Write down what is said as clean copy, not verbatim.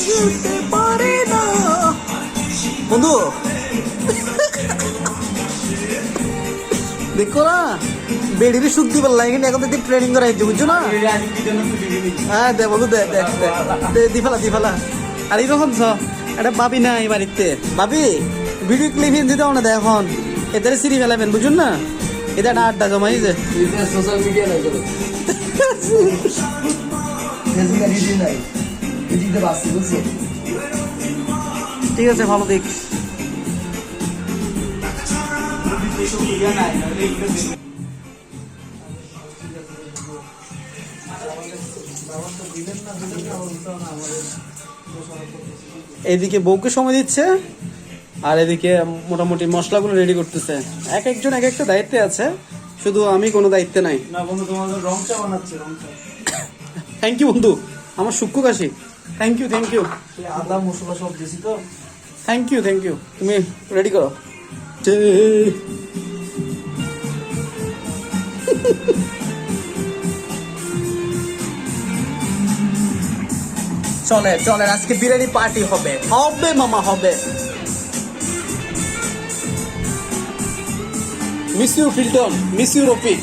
যেতে পারে না বন্ধু দেখো না বেড়ির সুখ দিবার লাগে কিন্তু এখন তো ট্রেনিং করাইছে বুঝছো না হ্যাঁ দে বন্ধু দে দে দে দি ফেলা আর এইরকম একটা ভাবি নাই বাড়িতে ভাবি ভিডিও ক্লিপ দিতে না দে এখন এদের সিঁড়ি ফেলাবেন বুঝুন না এটা একটা আড্ডা জমাই যে সোশ্যাল মিডিয়া নাই তো ফেসবুক আর ইউটিউব নাই ইউটিউবে বাসি বুঝছো ঠিক আছে ভালো দেখ এদিকে বউকে সময় দিচ্ছে আর এদিকে মোটামুটি মশলাগুলো রেডি করতেছে এক একজন এক একটা দায়িত্বে আছে শুধু আমি কোনো দায়িত্বে নাই না বন্ধু তোমাদের রং চা বানাচ্ছে রং চা থ্যাংক ইউ বন্ধু আমার সূক্ষ্ম কাশি থ্যাংক ইউ আদা মশলা সব দিছি তো থ্যাংক ইউ তুমি রেডি করো চলে চলে আজকে বিরিয়ানি পার্টি হবে হবে মামা হবে মিস ইউ ফিল্টন মিস ইউ রফিক